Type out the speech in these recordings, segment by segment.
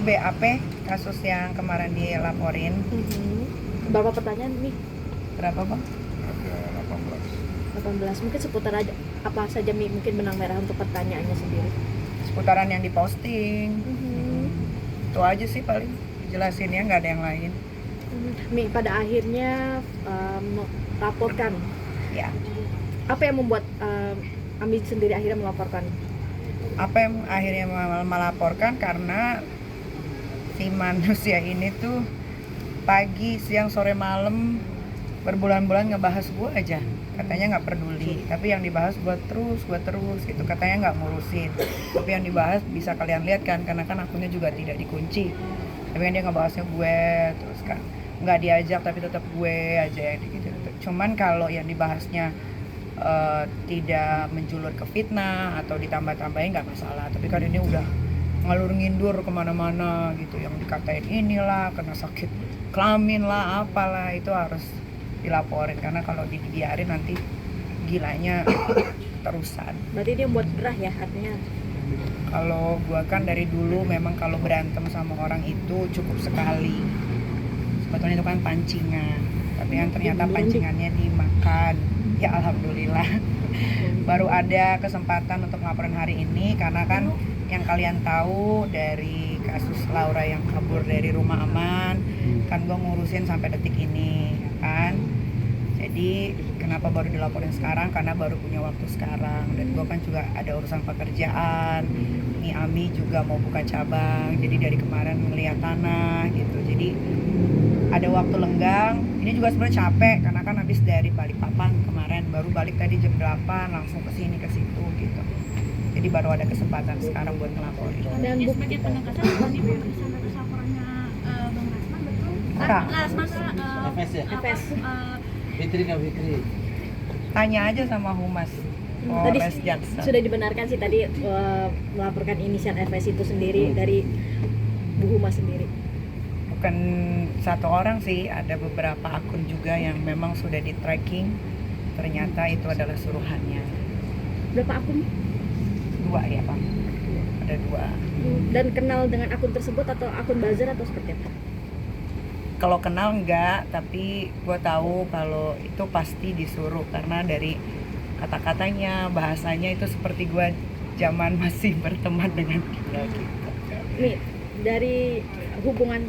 BAP kasus yang kemarin dilaporin. Berapa pertanyaan nih? Berapa bang? Ada 18. Mungkin seputar aja apa saja mungkin benang merah untuk pertanyaannya sendiri. Seputaran yang diposting. Itu aja sih paling jelasinnya, nggak ada yang lain. Mi, pada akhirnya melaporkan. Ya. Apa yang membuat Ami sendiri akhirnya melaporkan? Apa yang akhirnya melaporkan karena si manusia ini tuh pagi, siang, sore, malam berbulan-bulan ngebahas gue aja. Katanya nggak peduli, tapi yang dibahas gue terus gitu. Katanya nggak ngurusin, tapi yang dibahas bisa kalian lihat kan, karena kan akunnya juga tidak dikunci. Tapi kan dia ngebahasnya gue terus kan, nggak diajak tapi tetap gue aja gitu. Cuman kalau yang dibahasnya tidak menjulur ke fitnah atau ditambah-tambahin nggak masalah. Tapi kan ini udah ngalur ngindur kemana-mana gitu, yang dikatain inilah kena sakit kelamin lah apalah, itu harus dilaporin karena kalau dibiarin nanti gilanya terusan. Berarti dia buat gerah ya artinya. Kalau gua kan dari dulu memang kalau berantem sama orang itu cukup sekali, sebetulnya itu kan pancingan, tapi yang ternyata pancingannya dimakan. Ya alhamdulillah baru ada kesempatan untuk laporan hari ini karena kan yang kalian tahu dari kasus Laura yang kabur dari rumah aman kan gue ngurusin sampai detik ini kan. Jadi kenapa baru dilaporin sekarang, karena baru punya waktu sekarang, dan gue kan juga ada urusan pekerjaan. Ini Ami juga mau buka cabang, jadi dari kemarin ngeliat tanah gitu, jadi ada waktu lenggang. Ini juga sebenarnya capek karena kan habis dari Balikpapan kemarin, baru balik tadi jam 8 langsung ke sini ke situ gitu. Jadi baru ada kesempatan sekarang buat ngelaporin. Dan sebagai penegasan tadi pemeriksaan atas laporannya Bang Rasman betul? FS ya? FS. Fitri nggak Fitri? Tanya aja sama Humas Tadi Polres Jaksel. sudah dibenarkan sih tadi melaporkan inisial FS itu sendiri dari Bu Humas sendiri. Bukan satu orang sih, ada beberapa akun juga yang memang sudah di tracking, ternyata itu adalah suruhannya. Berapa akun? 2 ya Bang, ada 2. Dan kenal dengan akun tersebut atau akun buzzer atau seperti apa? Kalau kenal enggak, tapi gue tahu kalau itu pasti disuruh karena dari kata-katanya, bahasanya itu seperti gue zaman masih berteman dengan dia gitu. Nih, dari hubungan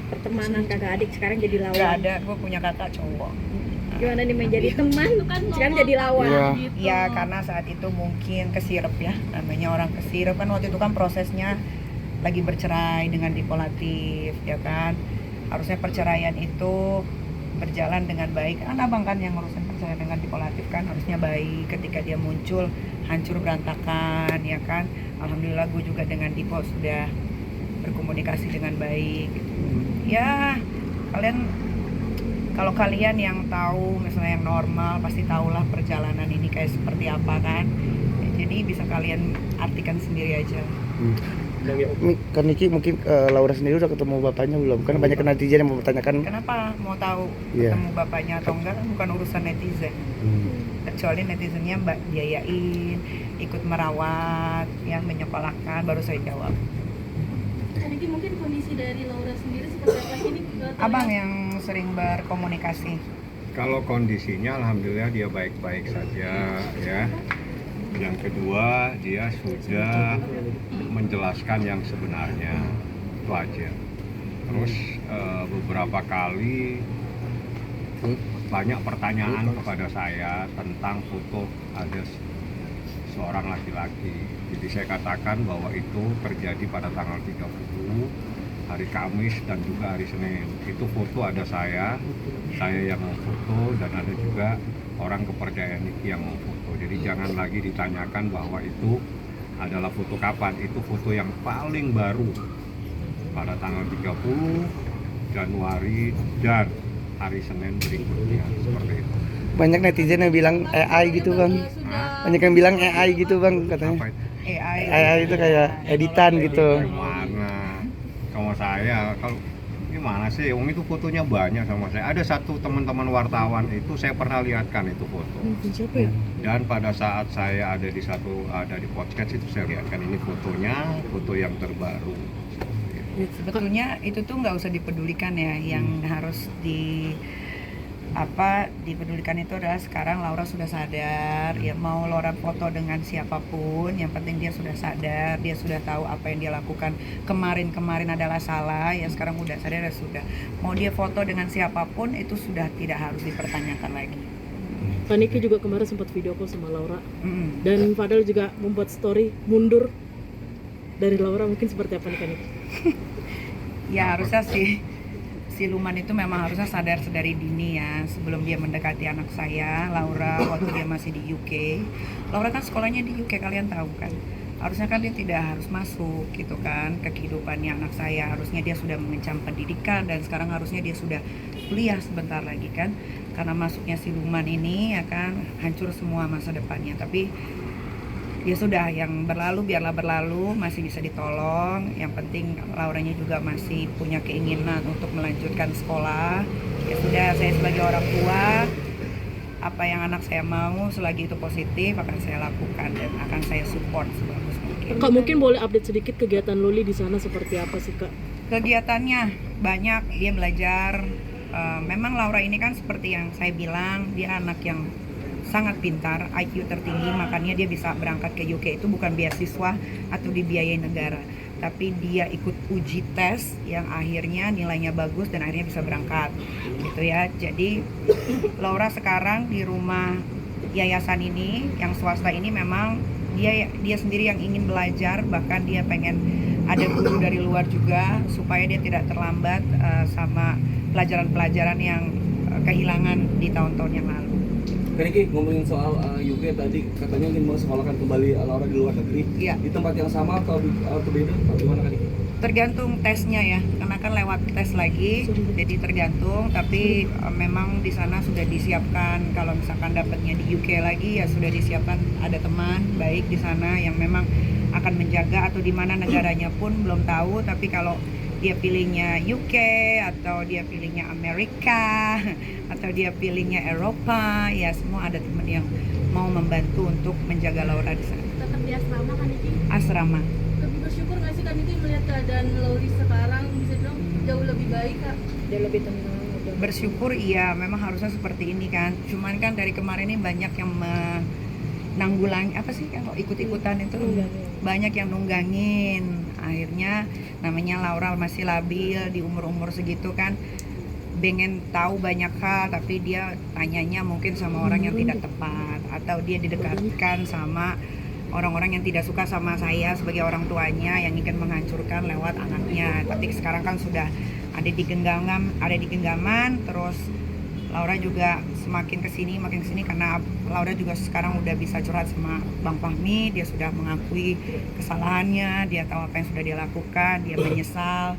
pertemanan kakak adik sekarang jadi lawan. Enggak ada, gue punya kakak cowok. Gimana nih menjadi teman sekarang jadi lawan? Ya karena saat itu mungkin kesirep ya, namanya orang kesirep kan, waktu itu kan prosesnya lagi bercerai dengan dipolatif ya kan. Harusnya perceraian itu berjalan dengan baik. Kan abang kan yang ngurusin perceraian dengan dipolatif kan, harusnya baik. Ketika dia muncul hancur berantakan ya kan. Alhamdulillah gue juga dengan Dipo sudah berkomunikasi dengan baik gitu. Ya kalau kalian yang tahu misalnya yang normal pasti tahulah perjalanan ini kayak seperti apa kan. Ya, jadi bisa kalian artikan sendiri aja. Kan Niki mungkin Laura sendiri udah ketemu bapaknya belum? Kan banyak netizen yang mempertanyakan. Kenapa mau tahu Iya. ketemu bapaknya atau enggak, kan bukan urusan netizen. Kecuali netizennya mbak biayain, ikut merawat, yang menyekolahkan, baru saya jawab. Jadi mungkin kondisi dari Laura sendiri seperti apa sih ini? Abang yang sering berkomunikasi. Kalau kondisinya alhamdulillah dia baik-baik saja ya. Yang kedua, dia sudah menjelaskan yang sebenarnya, itu aja. Terus beberapa kali banyak pertanyaan kepada saya tentang foto ada seorang laki-laki. Jadi saya katakan bahwa itu terjadi pada tanggal 30 hari Kamis dan juga hari Senin. Itu foto ada saya yang memfoto, dan ada juga orang kepercayaan Niki yang memfoto. Jadi jangan lagi ditanyakan bahwa itu adalah foto kapan. Itu foto yang paling baru pada tanggal 30 Januari dan hari Senin berikutnya, seperti itu. Banyak netizen yang bilang AI gitu bang. Banyak yang bilang AI gitu bang katanya. Apa itu? AI itu kayak editan gitu. Gimana sama saya? Kalau gimana sih? Itu fotonya banyak sama saya. Ada satu teman-teman wartawan itu saya pernah lihatkan itu foto. Siapa ya? Dan pada saat saya ada di podcast itu saya lihatkan ini fotonya, foto yang terbaru. Sebetulnya itu tuh nggak usah dipedulikan ya, yang harus dipedulikan itu adalah sekarang Laura sudah sadar ya, mau Laura foto dengan siapapun yang penting dia sudah sadar, dia sudah tahu apa yang dia lakukan kemarin adalah salah ya, sekarang udah sadar ya sudah, mau dia foto dengan siapapun itu sudah tidak harus dipertanyakan lagi. Kak Niki juga kemarin sempat video call sama Laura Mm. dan Fadel juga membuat story mundur dari Laura, mungkin seperti apa nih Kak Niki? Ya harusnya sih siluman itu memang harusnya sadar sedari dini ya, sebelum dia mendekati anak saya Laura waktu dia masih di UK. Laura kan sekolahnya di UK, kalian tahu kan, harusnya kan dia tidak harus masuk gitu kan ke kehidupannya anak saya, harusnya dia sudah mengencam pendidikan dan sekarang harusnya dia sudah kuliah sebentar lagi kan, karena masuknya siluman ini ya kan hancur semua masa depannya. Tapi ya sudah, yang berlalu biarlah berlalu, masih bisa ditolong. Yang penting Lauranya juga masih punya keinginan untuk melanjutkan sekolah. Ya sudah, saya sebagai orang tua, apa yang anak saya mau selagi itu positif akan saya lakukan dan akan saya support sebagus mungkin. Kak, mungkin boleh update sedikit kegiatan Loli di sana seperti apa sih Kak? Kegiatannya banyak, dia belajar. Memang Laura ini kan seperti yang saya bilang, dia anak yang sangat pintar, IQ tertinggi, makanya dia bisa berangkat ke UK. Itu bukan beasiswa atau dibiayai negara, tapi dia ikut uji tes yang akhirnya nilainya bagus dan akhirnya bisa berangkat gitu ya. Jadi Laura sekarang di rumah yayasan ini yang swasta ini memang dia sendiri yang ingin belajar, bahkan dia pengen ada guru dari luar juga supaya dia tidak terlambat sama pelajaran-pelajaran yang kehilangan di tahun-tahun yang lalu. Kak Niki, ngomongin soal UK tadi katanya ingin mensekolahkan kembali Laura di luar negeri. Iya. Di tempat yang sama atau beda? Atau gimana Kak Niki? Tergantung tesnya ya, karena kan lewat tes lagi, jadi tergantung. Tapi memang di sana sudah disiapkan, kalau misalkan dapatnya di UK lagi ya sudah disiapkan ada teman baik di sana yang memang akan menjaga, atau di mana negaranya pun belum tahu. Tapi kalau dia pilihnya UK atau dia pilihnya Amerika atau dia pilihnya Eropa, ya semua ada teman yang mau membantu untuk menjaga Laura di sana. Tetap di asrama kan Niki? Asrama. Lebih bersyukur nggak sih Kak Niki melihat keadaan Loli sekarang bisa bilang jauh lebih baik Kak? Dia lebih tenang udah. Bersyukur iya, memang harusnya seperti ini kan. Cuman kan dari kemarin ini banyak yang menanggulangi, apa sih kalau ikut-ikutan itu, banyak yang nunggangin. Akhirnya namanya Laura masih labil di umur-umur segitu kan, pengen tahu banyak hal, tapi dia tanyanya mungkin sama orang yang tidak tepat, atau dia didekatkan sama orang-orang yang tidak suka sama saya sebagai orang tuanya yang ingin menghancurkan lewat anaknya. Tapi sekarang kan sudah ada di genggaman, terus Laura juga semakin kesini karena Laura juga sekarang udah bisa curhat sama Bang Fahmi. Dia sudah mengakui kesalahannya, dia tahu apa yang sudah dia lakukan, dia menyesal.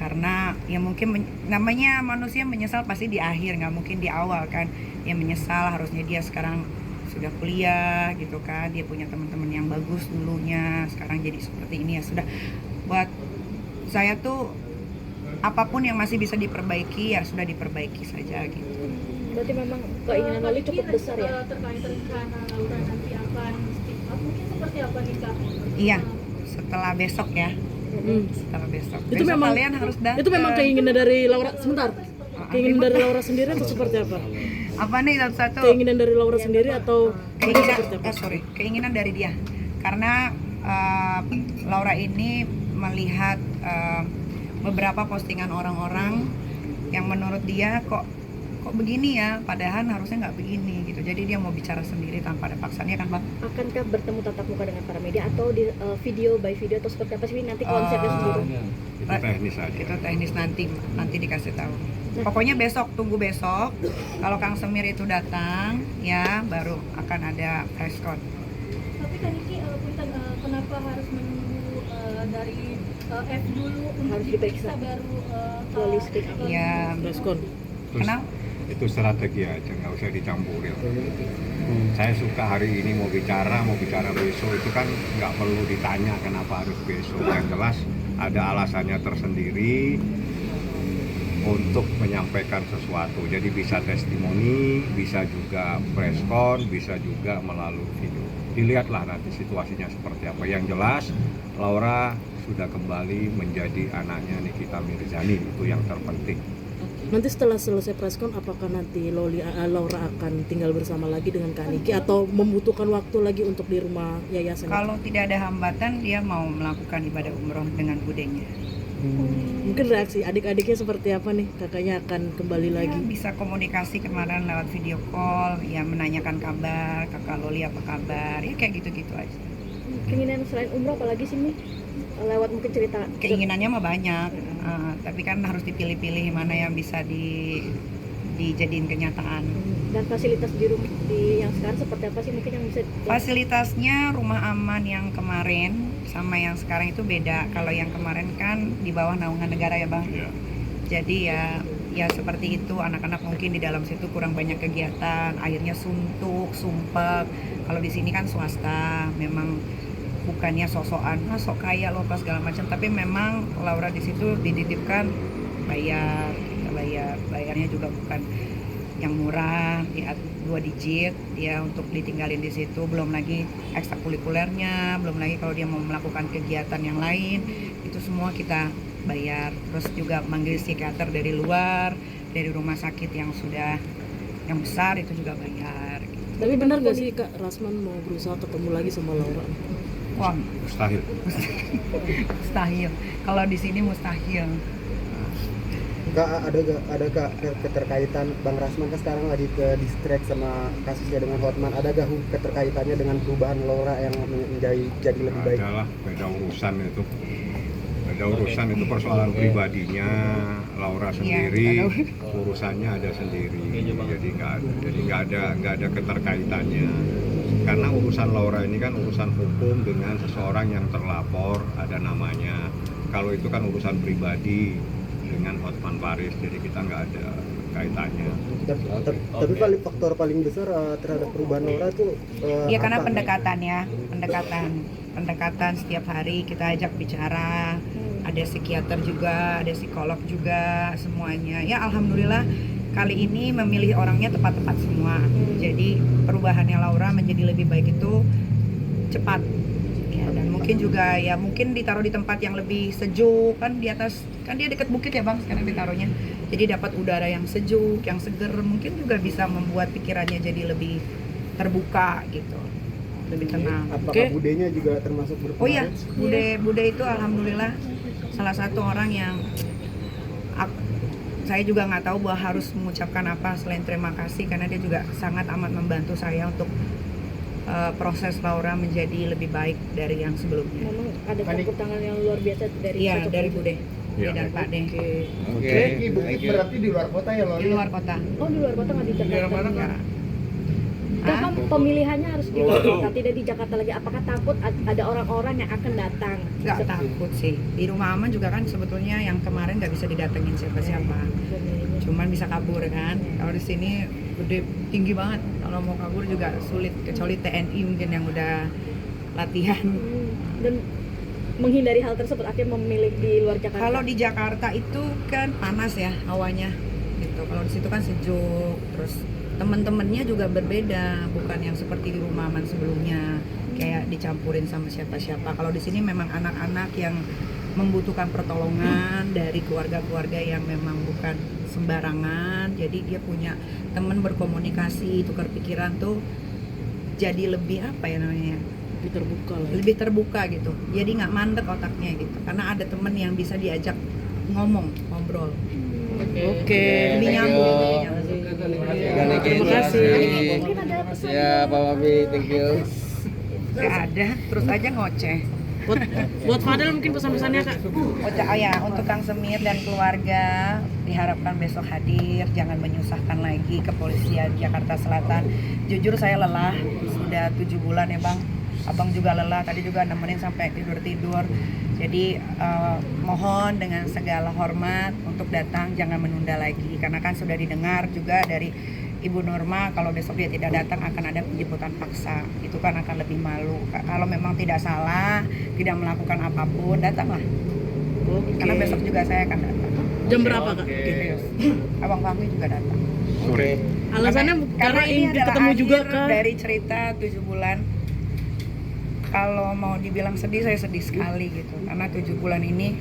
Karena ya mungkin namanya manusia menyesal pasti di akhir, nggak mungkin di awal kan. Dia menyesal, harusnya dia sekarang sudah kuliah gitu kan, dia punya teman-teman yang bagus dulunya, sekarang jadi seperti ini. Ya sudah, buat saya tuh apapun yang masih bisa diperbaiki ya sudah diperbaiki saja gitu. Berarti memang keinginan Loli cukup besar ya? Terkait rencana Laura nanti akan speak up, mungkin seperti apa nih Kak? Iya, setelah besok ya. Setelah besok. Itu Besok memang kalian harus datang. Itu memang keinginan dari Laura, sebentar. Keinginan dari Laura sendiri atau seperti apa? Apa nih satu-satu? Keinginan dari Laura sendiri atau Keinginan, seperti apa? keinginan dari dia. Karena Laura ini melihat beberapa postingan orang-orang yang menurut dia kok begini ya, padahal harusnya nggak begini gitu. Jadi dia mau bicara sendiri tanpa ada paksaan, ya kan Bang? Akankah bertemu tatap muka dengan para media atau di video by video atau seperti apa sih nanti konsepnya sendiri? Itu teknis aja. Itu teknis nanti dikasih tahu. Pokoknya besok, tunggu besok. Kalau Kang Semir itu datang, ya baru akan ada press con. Tapi Kak Niki, punten, kenapa harus menunggu dari F dulu untuk Harus diperiksa. baru Loli speak up. Ya, Respon. Terus kenapa? itu strategi aja, nggak usah dicampurin. Saya suka hari ini mau bicara besok, itu kan nggak perlu ditanya kenapa harus besok. Yang jelas ada alasannya tersendiri. untuk menyampaikan sesuatu. Jadi bisa testimoni, bisa juga preskon, bisa juga melalui video. Dilihatlah nanti situasinya seperti apa. Yang jelas Laura sudah kembali menjadi anaknya Nikita Mirzani, itu yang terpenting. Nanti setelah selesai preskon, apakah nanti Laura akan tinggal bersama lagi dengan Kak Niki atau membutuhkan waktu lagi untuk di rumah yayasan? Kalau tidak ada hambatan, dia mau melakukan ibadah umroh dengan budenya. Mungkin reaksi adik-adiknya seperti apa nih? Kakaknya akan kembali Ya, lagi. bisa komunikasi kemarin lewat video call, ya menanyakan kabar, kakak Loli apa kabar, ya kayak gitu-gitu aja. Keinginan selain umroh apalagi sih Mi? Lewat mungkin cerita Keinginannya mah banyak, tapi kan harus dipilih-pilih mana yang bisa dijadiin kenyataan. dan fasilitas di rumah di yang sekarang seperti apa sih mungkin yang bisa Fasilitasnya rumah aman yang kemarin sama yang sekarang itu beda. Kalau yang kemarin kan di bawah naungan negara ya Bang. Ya. Jadi ya seperti itu, anak-anak mungkin di dalam situ kurang banyak kegiatan, akhirnya suntuk, sumpek. Kalau di sini kan swasta, memang bukannya sosokan, sok kaya loh pas segala macam, tapi memang Laura di situ dititipkan bayarnya juga bukan yang murah, ya 2 digit ya untuk ditinggalin di situ, belum lagi ekstrakurikulernya, belum lagi kalau dia mau melakukan kegiatan yang lain itu semua kita bayar. Terus juga manggil psikiater dari luar, dari rumah sakit yang sudah yang besar itu juga bayar gitu. Tapi benar gak sih Kak Rasman mau berusaha ketemu lagi sama Laura? Wah, Mustahil. mustahil. Kalau di sini mustahil. Kak, ada gak keterkaitan Bang Rasman kan sekarang lagi ke distract sama kasusnya dengan Hotman, ada gak keterkaitannya dengan perubahan Laura yang jadi lebih baik? Adalah beda urusan itu. Beda urusan itu persoalan pribadinya Laura sendiri, urusannya ada sendiri. Jadi nggak ada keterkaitannya. Karena urusan Laura ini kan urusan hukum dengan seseorang yang terlapor, ada namanya. Kalau itu kan urusan pribadi dengan Hotman Paris, jadi kita nggak ada kaitannya. Tapi faktor paling besar terhadap perubahan Laura itu Ya karena pendekatan setiap hari kita ajak bicara, ada psikiater juga, ada psikolog juga, semuanya. Ya alhamdulillah kali ini memilih orangnya tepat-tepat semua. Jadi perubahannya Laura menjadi lebih baik itu cepat. Ya, dan mungkin juga ya mungkin ditaruh di tempat yang lebih sejuk, kan di atas, kan dia dekat bukit ya Bang sekarang ditaruhnya. Jadi dapat udara yang sejuk, yang seger, mungkin juga bisa membuat pikirannya jadi lebih terbuka gitu, lebih tenang. Apakah budenya juga termasuk berpengaruh? Oh iya, Bude itu alhamdulillah salah satu orang yang saya juga nggak tahu bahwa harus mengucapkan apa selain terima kasih, karena dia juga sangat amat membantu saya untuk proses Laura menjadi lebih baik dari yang sebelumnya. memang ada campur tangan yang luar biasa dari Iya, sosok dari ibu. Bude Iya. dan Pak De. Oke, berarti di luar kota ya Di luar kota. Oh di luar kota nggak di Jakarta? Enggak. Kan pemilihannya harus di luar kota, tidak di Jakarta lagi. Apakah takut ada orang-orang yang akan datang? Nggak takut sih. Di rumah aman juga kan sebetulnya yang kemarin nggak bisa didatengin siapa-siapa. Cuman bisa kabur kan. Kalau di sini gede tinggi banget. Kalau mau kabur juga sulit, kecuali TNI mungkin yang udah latihan. Dan menghindari hal tersebut akhirnya memilih di luar Jakarta. Kalau di Jakarta itu kan panas ya hawanya gitu. Kalau di situ kan sejuk, terus teman-temannya juga berbeda, bukan yang seperti di rumah aman sebelumnya kayak dicampurin sama siapa-siapa. Kalau di sini memang anak-anak yang membutuhkan pertolongan dari keluarga-keluarga yang memang bukan sembarangan. Jadi dia punya teman berkomunikasi, tukar pikiran tuh jadi lebih apa ya namanya? Lebih terbuka lah. Lebih terbuka gitu. Jadi nggak mandek otaknya gitu. Karena ada teman yang bisa diajak ngobrol. Oke. Lebih nyambung. Terima kasih. Mungkin ada pesan Ya, Pak Wabi, thank you. Gak ada, terus aja ngoceh. Buat Fadel mungkin pesan-pesannya Kak. Oh ya, untuk Kang Semir dan keluarga diharapkan besok hadir, jangan menyusahkan lagi kepolisian Jakarta Selatan. Jujur saya lelah, sudah 7 bulan ya Bang. Abang juga lelah, tadi juga nemenin sampai tidur. Jadi mohon dengan segala hormat untuk datang, jangan menunda lagi. Karena kan sudah didengar juga dari Ibu Norma, kalau besok dia tidak datang akan ada penjemputan paksa. Itu kan akan lebih malu. Kalau memang tidak salah, tidak melakukan apapun, datanglah. Karena besok juga saya akan datang. Jam berapa kak? Serius. Abang Fahmi juga datang. Sore. Alasannya karena ini ingin adalah ketemu akhir juga kak. dari cerita 7 bulan. Kalau mau dibilang sedih, saya sedih sekali gitu. Karena 7 bulan ini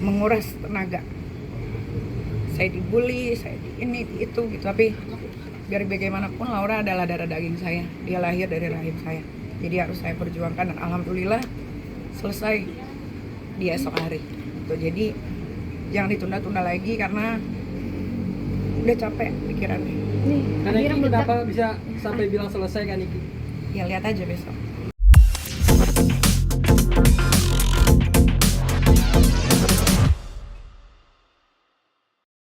menguras tenaga. Saya dibully, saya di ini, di itu gitu. Tapi biar bagaimanapun Laura adalah darah daging saya. Dia lahir dari rahim saya. Jadi harus saya perjuangkan dan alhamdulillah selesai di esok hari. Gitu. Jadi jangan ditunda-tunda lagi karena udah capek pikirannya. Nih, Karena akhirnya Niki meledak. kenapa bisa sampai bilang selesai kan Niki? Ya lihat aja besok.